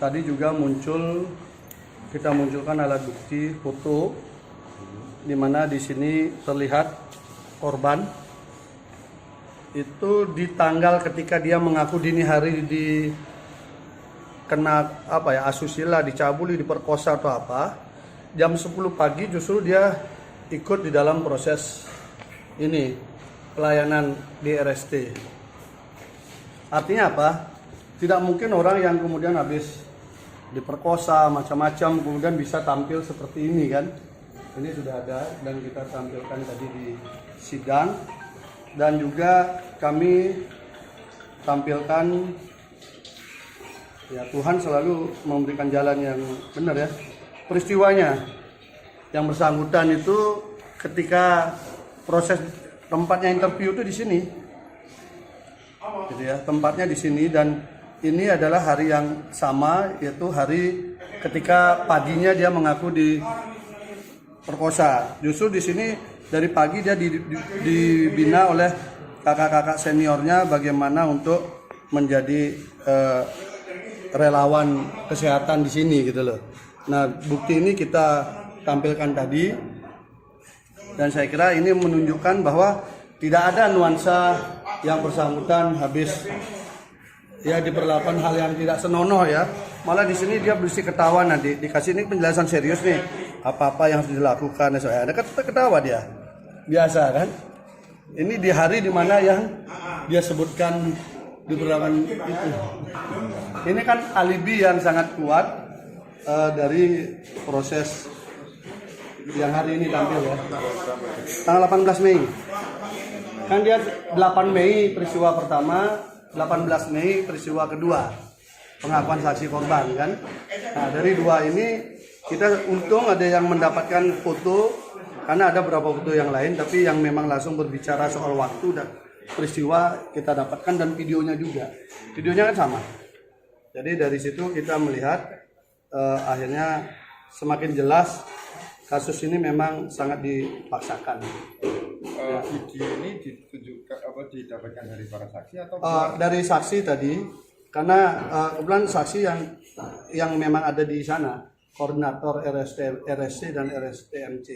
Tadi juga kita munculkan alat bukti foto, di mana di sini terlihat korban itu di tanggal ketika dia mengaku dini hari kena asusila, dicabuli, diperkosa atau apa, jam 10 pagi justru dia ikut di dalam proses ini pelayanan di RST. Artinya apa? Tidak mungkin orang yang kemudian habis diperkosa macam-macam kemudian bisa tampil seperti ini kan. Ini sudah ada dan kita tampilkan tadi di sidang, dan juga kami tampilkan ya, Tuhan selalu memberikan jalan yang benar ya. Peristiwanya yang bersangkutan itu ketika proses tempatnya interview itu di sini. Gitu ya, tempatnya di sini, dan ini adalah hari yang sama, yaitu hari ketika paginya dia mengaku diperkosa. Justru di sini dari pagi dia dibina oleh kakak-kakak seniornya bagaimana untuk menjadi relawan kesehatan di sini gitu loh. Nah, bukti ini kita tampilkan tadi, dan saya kira ini menunjukkan bahwa tidak ada nuansa yang bersangkutan habis ya diperlakukan hal yang tidak senonoh ya. Malah di sini dia bersih ketawa, nanti dikasih ini penjelasan serius nih, apa-apa yang harus dilakukan. Ada ketawa dia, biasa kan. Ini di hari dimana yang dia sebutkan diperlakukan itu. Ini kan alibi yang sangat kuat dari proses yang hari ini tampil ya. Tanggal 18 Mei. Kan dia 8 Mei peristiwa pertama, 18 Mei peristiwa kedua, pengakuan saksi korban kan. Nah, dari dua ini kita untung ada yang mendapatkan foto, karena ada beberapa foto yang lain tapi yang memang langsung berbicara soal waktu dan peristiwa kita dapatkan, dan videonya juga. Videonya kan sama. Jadi dari situ kita melihat akhirnya semakin jelas kasus ini memang sangat dipaksakan. Video ini ditunjukkan didapatkan dari para saksi atau dari saksi tadi, karena kebetulan saksi yang memang ada di sana, koordinator RSC dan RSTMC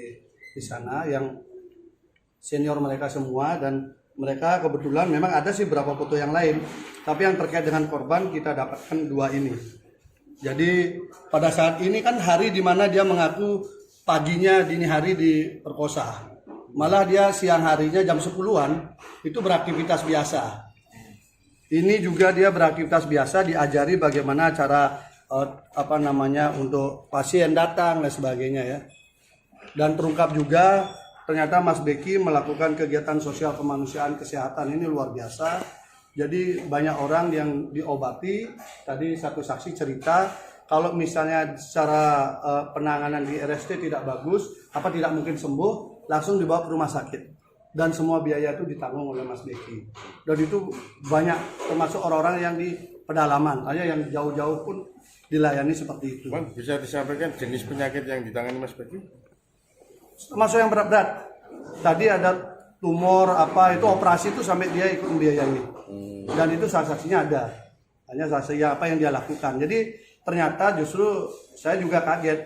di sana, yang senior mereka semua, dan mereka kebetulan memang ada sih beberapa foto yang lain, tapi yang terkait dengan korban kita dapatkan dua ini. Jadi pada saat ini kan hari di mana dia mengaku paginya dini hari diperkosa. Malah dia siang harinya jam 10-an itu beraktivitas biasa. Ini juga dia beraktivitas biasa, diajari bagaimana cara untuk pasien datang dan sebagainya ya. Dan terungkap juga ternyata Mas Beki melakukan kegiatan sosial kemanusiaan kesehatan ini luar biasa. Jadi banyak orang yang diobati. Tadi satu saksi cerita kalau misalnya secara penanganan di RST tidak bagus, tidak mungkin sembuh, langsung dibawa ke rumah sakit, dan semua biaya itu ditanggung oleh Mas Beki. Dan itu banyak, termasuk orang-orang yang di pedalaman, hanya yang jauh-jauh pun dilayani seperti itu. Bang, bisa disampaikan jenis penyakit yang ditangani Mas Beki? Termasuk yang berat-berat. Tadi ada tumor itu operasi itu sampai dia ikut membiayai. Dan itu saksinya ada. Hanya saksinya apa yang dia lakukan. Jadi ternyata justru saya juga kaget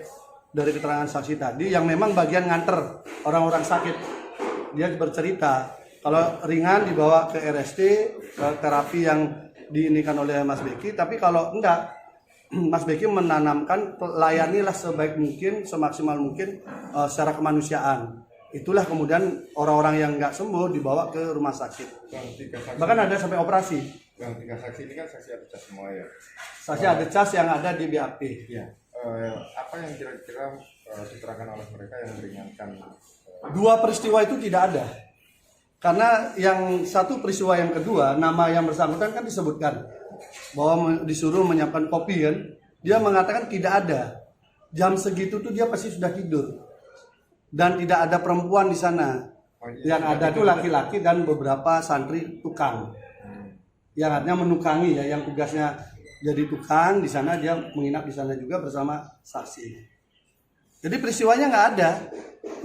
dari keterangan saksi tadi, yang memang bagian nganter orang-orang sakit. Dia bercerita kalau ringan dibawa ke RST, ke terapi yang diinikan oleh Mas Beki, tapi kalau enggak, Mas Beki menanamkan layanilah sebaik mungkin, semaksimal mungkin secara kemanusiaan. Itulah kemudian orang-orang yang enggak sembuh dibawa ke rumah sakit. Bahkan ada sampai operasi. Yang 3 saksi ini kan saksi ada cas semua ya. Saksi ada cas yang ada di BAP. Iya. Apa yang kira-kira diterangkan oleh mereka yang meringankan? Dua peristiwa itu tidak ada. Karena yang satu peristiwa yang kedua, nama yang bersangkutan kan disebutkan bahwa disuruh menyiapkan kopi kan. Dia mengatakan tidak ada. Jam segitu tuh dia pasti sudah tidur. Dan tidak ada perempuan di sana. Yang ada tuh laki-laki dan beberapa santri tukang. Yang artinya menukangi ya, yang tugasnya jadi tukang di sana, dia menginap di sana juga bersama saksi. Jadi peristiwanya nggak ada.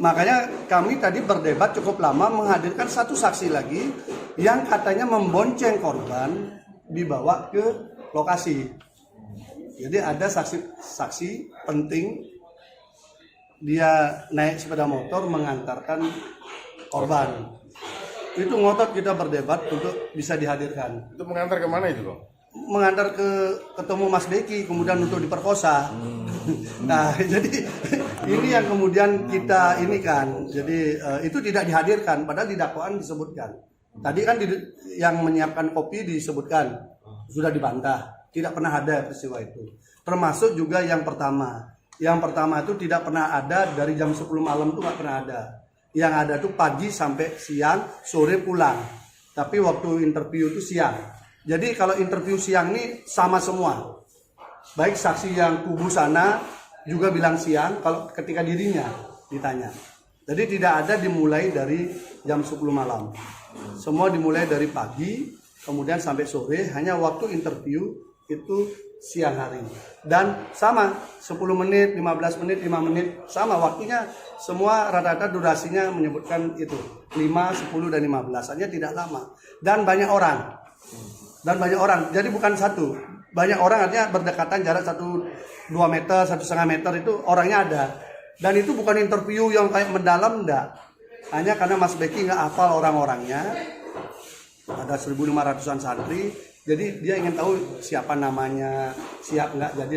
Makanya kami tadi berdebat cukup lama menghadirkan satu saksi lagi yang katanya membonceng korban dibawa ke lokasi. Jadi ada saksi penting, dia naik sepeda motor mengantarkan korban. Itu ngotot kita berdebat untuk bisa dihadirkan. Itu mengantar kemana itu Bang? Mengantar ketemu Mas Beki, kemudian untuk diperkosa. Nah, jadi ini yang kemudian kita ini kan, jadi itu tidak dihadirkan, padahal di dakwaan disebutkan. Tadi kan yang menyiapkan kopi disebutkan, sudah dibantah, tidak pernah ada peristiwa itu. Termasuk juga yang pertama. Yang pertama itu tidak pernah ada, dari jam 10 malam itu nggak pernah ada. Yang ada tuh pagi sampai siang, sore pulang. Tapi waktu interview itu siang. Jadi kalau interview siang ini sama semua. Baik saksi yang kubu sana juga bilang siang kalau ketika dirinya ditanya. Jadi tidak ada dimulai dari jam 10 malam. Semua dimulai dari pagi, kemudian sampai sore, hanya waktu interview itu siang hari. Dan sama 10 menit, 15 menit, 5 menit, sama waktunya, semua rata-rata durasinya menyebutkan itu 5, 10 dan 15, hanya tidak lama. Dan banyak orang. Jadi bukan satu. Banyak orang, artinya berdekatan jarak 1-2 meter, 1,5 meter itu orangnya ada. Dan itu bukan interview yang kayak mendalam, enggak. Hanya karena Mas Beki nggak hafal orang-orangnya. Ada 1.500-an santri. Jadi dia ingin tahu siapa namanya, siap nggak, jadi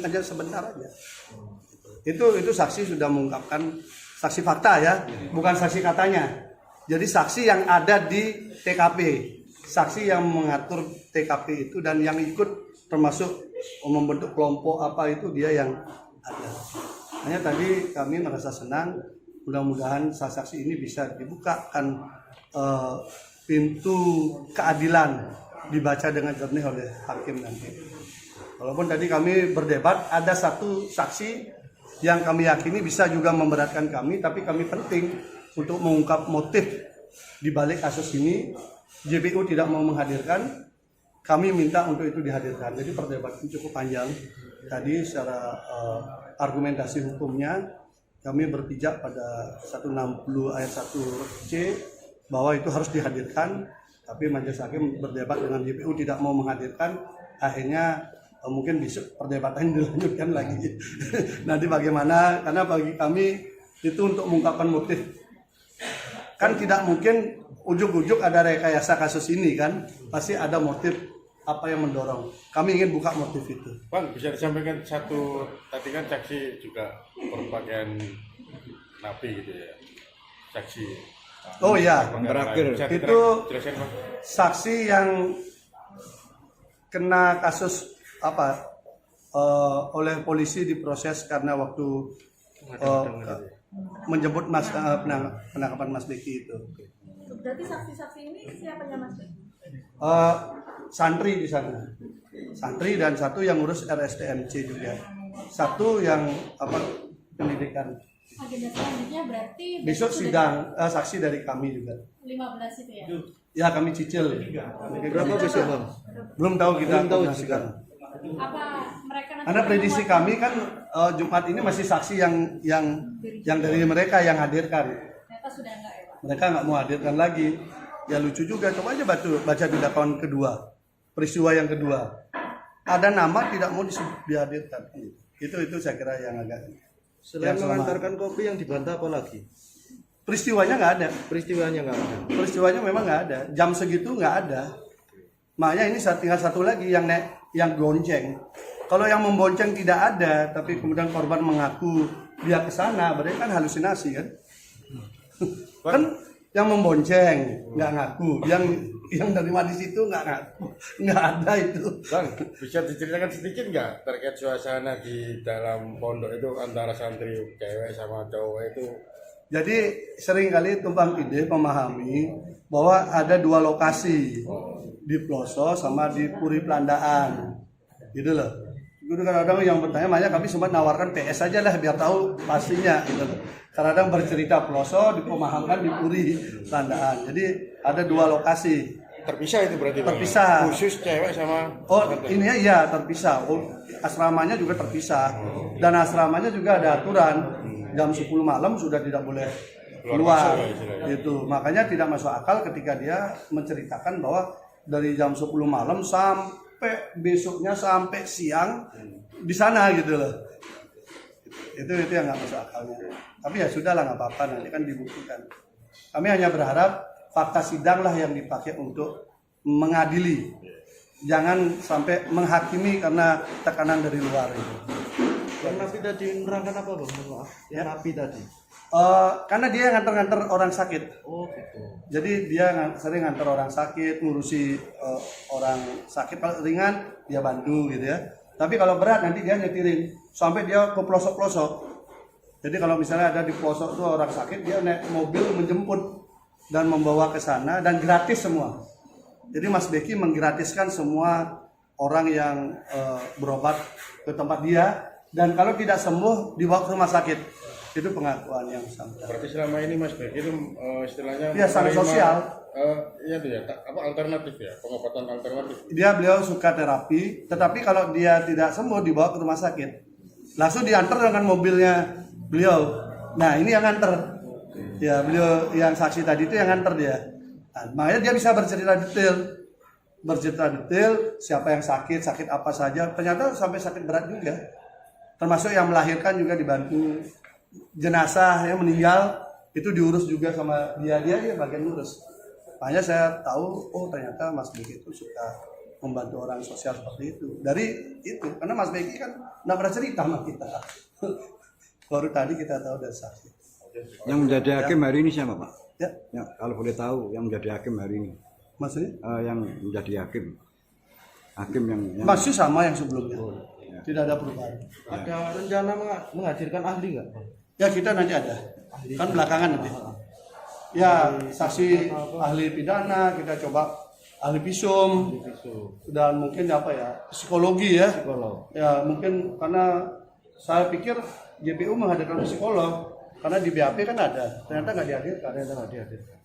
aja sebentar aja. Itu saksi sudah mengungkapkan saksi fakta ya, bukan saksi katanya. Jadi saksi yang ada di TKP, saksi yang mengatur TKP itu dan yang ikut termasuk membentuk kelompok apa itu dia yang ada. Hanya tadi kami merasa senang, mudah-mudahan saksi ini bisa dibukakan pintu keadilan dibaca dengan jernih oleh hakim nanti. Walaupun tadi kami berdebat, ada satu saksi yang kami yakini bisa juga memberatkan kami, tapi kami penting untuk mengungkap motif di balik kasus ini. JPU tidak mau menghadirkan, kami minta untuk itu dihadirkan. Jadi perdebatan cukup panjang. Tadi secara argumentasi hukumnya kami berpijak pada 160 ayat 1C bahwa itu harus dihadirkan. Tapi majelis hakim berdebat dengan JPU tidak mau menghadirkan, akhirnya mungkin besok perdebatan dilanjutkan lagi. Nanti bagaimana, karena bagi kami itu untuk mengungkapkan motif. Kan tidak mungkin ujuk-ujuk ada rekayasa kasus ini kan, pasti ada motif apa yang mendorong. Kami ingin buka motif itu. Bang, bisa disampaikan satu, tadi kan saksi juga berpakaian napi gitu ya, saksi. Oh ya, terakhir itu saksi yang kena kasus apa oleh polisi diproses karena waktu menjemput penangkapan Mas Beki itu. Berarti saksi-saksi ini siapanya Mas Beki? Santri di sana, santri dan satu yang ngurus RSTMC juga, satu yang pendidikan. Agenda selanjutnya berarti Besok sidang saksi dari kami juga. 15 itu ya? Ya kami cicil. Berapa besok Bang? Belum tahu kita. Belum tahu koordinasikan. Apa mereka nanti Karena prediksi kami kan Jumat ini masih saksi yang dari mereka yang hadirkan. ternyata sudah enggak ya Pak? Mereka nggak mau hadirkan lagi. Ya lucu juga. Coba aja baca di dakwaan kedua, peristiwa yang kedua. Ada nama tidak mau dihadirkan. Itu saya kira yang agak. Selain Yang mengantarkan kopi yang dibantah apa lagi? Peristiwanya nggak ada. Peristiwanya nggak ada. Peristiwanya memang nggak ada. Jam segitu nggak ada. Makanya ini tinggal satu lagi yang gonceng. Kalau yang membonceng tidak ada, tapi kemudian korban mengaku dia ke sana, berarti kan halusinasi kan? Kan yang membonceng nggak ngaku, yang nerima di situ nggak ngaku, nggak ada itu. Bang, bisa diceritakan sedikit nggak terkait suasana di dalam pondok itu antara santri cewek sama cowok itu? Jadi seringkali tumpang tindih memahami bahwa ada dua lokasi, di Ploso sama di Puri Pelandaan, gitu loh. Itu kadang-kadang yang bertanya, makanya kami sempat nawarkan PS aja lah biar tahu pastinya, gitu loh. Kadang-kadang bercerita Ploso, dipemahamkan di Puri Pelandaan. Jadi ada dua lokasi. Terpisah itu berarti? Terpisah. Bang? Khusus cewek sama? Oh ini ya terpisah. Oh, asramanya juga terpisah. Dan asramanya juga ada aturan. Jam 10 malam sudah tidak boleh keluar. Gitu. Makanya tidak masuk akal ketika dia menceritakan bahwa dari jam 10 malam sampai besoknya sampai siang di sana gitu loh. Itu yang nggak masuk akalnya. Tapi ya sudah lah, nggak apa-apa, nanti kan dibuktikan. Kami hanya berharap fakta sidang lah yang dipakai untuk mengadili. Jangan sampai menghakimi karena tekanan dari luar itu. Yang napi tadi nerangkan apa bang? Maaf. Yang napi tadi. Karena dia yang nganter-nganter orang sakit. Oh gitu. Jadi dia sering nganter orang sakit, ngurusi orang sakit. Kalau ringan dia bantu gitu ya. Tapi kalau berat nanti dia nyetirin sampai dia ke pelosok-pelosok. Jadi kalau misalnya ada di pelosok itu orang sakit, dia naik mobil menjemput dan membawa ke sana dan gratis semua. Jadi Mas Beki menggratiskan semua orang yang berobat ke tempat dia, dan kalau tidak sembuh dibawa ke rumah sakit. Itu pengakuan yang sampai. Berarti selama ini Mas Beki itu istilahnya Iya, sangat sosial. Iya tuh ya, apa alternatif ya, pengobatan alternatif. Beliau suka terapi, tetapi kalau dia tidak sembuh dibawa ke rumah sakit. Langsung diantar dengan mobilnya beliau. Nah, ini yang antar. Ya, beliau yang saksi tadi itu yang antar dia. Nah, makanya dia bisa bercerita detail siapa yang sakit apa saja. Ternyata sampai sakit berat juga. Termasuk yang melahirkan juga dibantu. Jenazah yang meninggal itu diurus juga sama dia bagian urus. Makanya saya tahu, oh ternyata Mas Beki itu suka membantu orang sosial seperti itu. Dari itu, karena Mas Beki kan nggak pernah cerita sama kita. Baru tadi kita tahu dari saksi. Yang menjadi hakim hari ini siapa Pak? Ya, Ya, kalau boleh tahu yang menjadi hakim hari ini. maksudnya Yang menjadi hakim. Hakim yang masih sama yang sebelumnya. Tidak ada perubahan. Ada rencana menghadirkan ahli nggak bang? Ya kita nanti ada. Kan belakangan nanti. Ya saksi ahli pidana kita coba ahli visum dan mungkin apa ya psikologi ya. Psikolog. Ya mungkin karena saya pikir JPU menghadirkan psikolog karena di BAP kan ada. Ternyata nggak dihadirkan.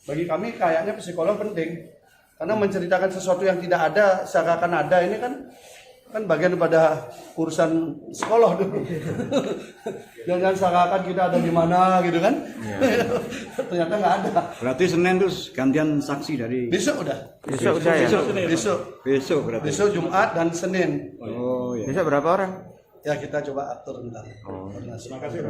Bagi kami kayaknya psikolog penting karena menceritakan sesuatu yang tidak ada seakan ada ini kan bagian daripada urusan psikolog dulu. Jangan seakan kita ada di mana gitu kan. Ternyata nggak ada. berarti Senin terus gantian saksi dari Besok udah. besok udah ya. Besok Berarti. Besok Jumat dan Senin. Oh ya. Besok berapa orang? Ya kita coba atur ntar. Terima kasih.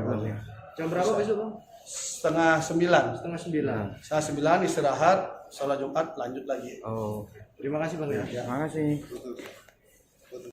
Jam berapa besok bang? Setengah 9. 8:30. Setengah 9 istirahat, sholat Jumat lanjut lagi. Oh, Terima kasih bang ya. terima kasih.